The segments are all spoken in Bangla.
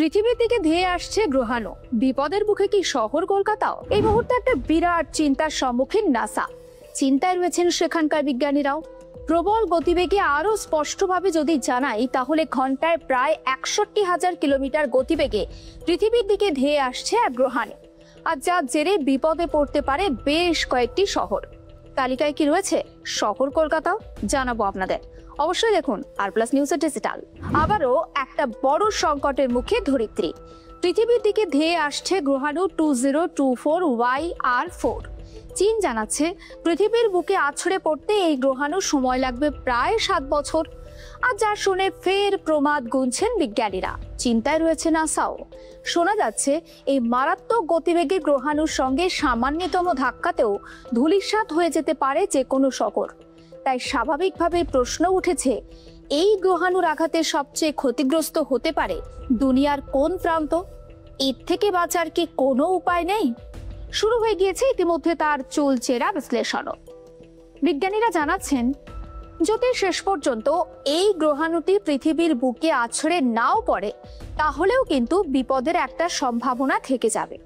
পৃথিবীর দিকে ধেয়ে আসছে গ্রহাণু। বিপদের মুখে কি শহর কলকাতাও? এই মুহূর্তে একটা বিরাট চিন্তার সম্মুখীন নাসা। চিন্তায় রয়েছেন সেখানকার বিজ্ঞানীরাও। প্রবল গতিবেগে আরো স্পষ্টভাবে যদি জানাই, তাহলে ঘন্টায় প্রায় 61,000 কিলোমিটার গতিবেগে পৃথিবীর দিকে ধেয়ে আসছে এক গ্রহাণু। আর যার জেরে বিপদে পড়তে পারে বেশ কয়েকটি শহর। তালিকায় কি রয়েছে শহর কলকাতাও? জানাবো আপনাদের। অবশ্যই দেখুন আর প্লাস নিউজের ডিজিটাল। আবারও একটা বড় সংকটের মুখে ধরিত্রী। পৃথিবীর দিকে ধেয়ে আসছে গ্রহাণু 2024YR4। চীন জানাচ্ছে পৃথিবীর বুকে আছড়ে পড়তে এই গ্রহাণু সময় লাগবে প্রায় 7 বছর। আর যা শুনে ফের প্রমাদ গুনছেন বিজ্ঞানীরা। চিন্তায় রয়েছে নাসাও। শোনা যাচ্ছে এই মারাত্মক গতিবেগে গ্রহাণুর সঙ্গে সামান্যতম ধাক্কাতেও ধূলিসাৎ হয়ে যেতে পারে যে কোনো শহর। তাই স্বাভাবিকভাবে প্রশ্ন উঠেছে, এই গ্রহাণুর আঘাতে সবচেয়ে ক্ষতিগ্রস্ত হতে পারে দুনিয়ার কোন প্রান্ত? এর থেকে বাঁচার কি কোনো উপায় নেই? শুরু হয়ে গিয়েছে ইতিমধ্যে তার চুলচেরা বিশ্লেষণও। বিজ্ঞানীরা জানাচ্ছেন, যদি শেষ পর্যন্ত এই গ্রহাণুটি পৃথিবীর বুকে আছড়ে নাও পড়ে, তাহলেও কিন্তু বিপদের একটা সম্ভাবনা থেকে যাবে।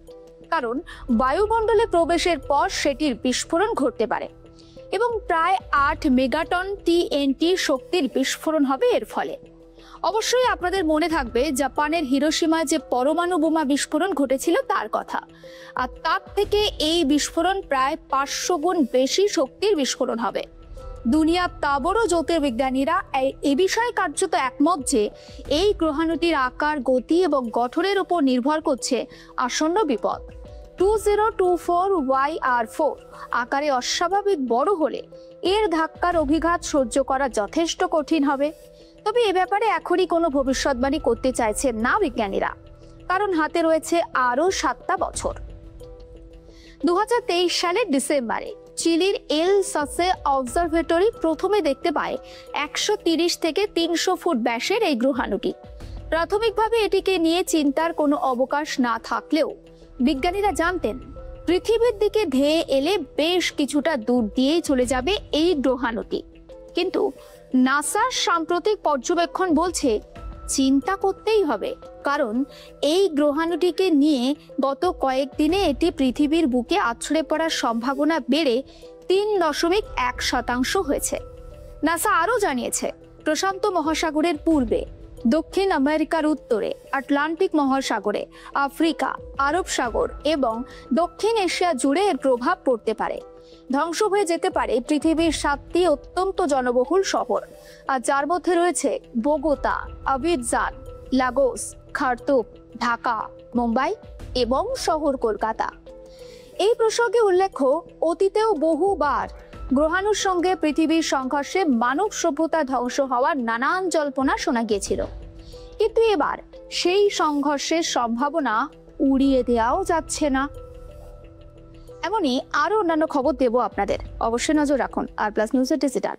কারণ বায়ুমণ্ডলে প্রবেশের পর সেটির বিস্ফোরণ ঘটতে পারে এবং প্রায় 8 মেগাটন TNT শক্তির বিস্ফোরণ হবে এর ফলে। অবশ্যই আপনাদের মনে থাকবে জাপানের হিরোশিমায় যে পরমাণু বোমা বিস্ফোরণ ঘটেছিল তার কথা। আর তার থেকে এই বিস্ফোরণ প্রায় 500 গুণ বেশি শক্তির বিস্ফোরণ হবে। দুনিয়ার তাবড় জ্যোতির্বিজ্ঞানীরা এই বিষয়ে কার্যত একমত যে এই গ্রহাণুটির আকার, গতি এবং গঠনের উপর নির্ভর করছে আসন্ন বিপদ। 2024YR4 আকারে অস্বাভাবিক বড় হলে এর ধাক্কার অভিঘাত সহ্য করা যথেষ্ট কঠিন হবে। তবে এ ব্যাপারে এখনই কোনো ভবিষ্যৎবাণী করতে চাইছেন না বিজ্ঞানীরা, কারণ হাতে রয়েছে আরো 7টা বছর। 2023 সালের ডিসেম্বরে চিলির এল সাসে অবজারভেটরি প্রথমে দেখতে পায় 130 থেকে 300 ফুট ব্যাসের এই গ্রহাণুটি। প্রাথমিকভাবে এটিকে নিয়ে চিন্তার কোনো অবকাশ না থাকলেও বিজ্ঞানীরা জানতেন পৃথিবীর দিকে ধেয়ে এলে বেশ কিছুটা দূর দিয়েই চলে যাবে এই গ্রহাণুটি। কিন্তু নাসার সাম্প্রতিক পর্যবেক্ষণ বলছে চিন্তা করতেই হবে, কারণ এই গ্রহাণুটিকে নিয়ে গত কয়েকদিনে এটি পৃথিবীর বুকে আছড়ে পড়ার সম্ভাবনা বেড়ে 3.1% হয়েছে। নাসা আরও জানিয়েছে, প্রশান্ত মহাসাগরের পূর্বে, দক্ষিণ আমেরিকার উত্তরে, আটলান্টিক মহাসাগরে, আফ্রিকা, আরব সাগর এবং দক্ষিণ এশিয়া জুড়ে এর প্রভাব পড়তে পারে। ধ্বংস হয়ে যেতে পারে পৃথিবীর 7টি অত্যন্ত জনবহুল শহর, আর যার মধ্যে রয়েছে Bogota, Abidjan, Lagos, Khartoum, Dhaka, Mumbai এবং শহর কলকাতা। এই প্রসঙ্গে উল্লেখ্য, অতীতেও বহুবার গ্রহাণুর সঙ্গে পৃথিবীর সংঘর্ষে মানব সভ্যতা ধ্বংস হওয়ার নানান জল্পনা শোনা গিয়েছিল। কিন্তু এবার সেই সংঘর্ষের সম্ভাবনা উড়িয়ে দেওয়াও যাচ্ছে না। এমনই আরো অন্যান্য খবর দেব আপনাদের। অবশ্যই নজর রাখুন আর প্লাস নিউজের ডিজিটাল।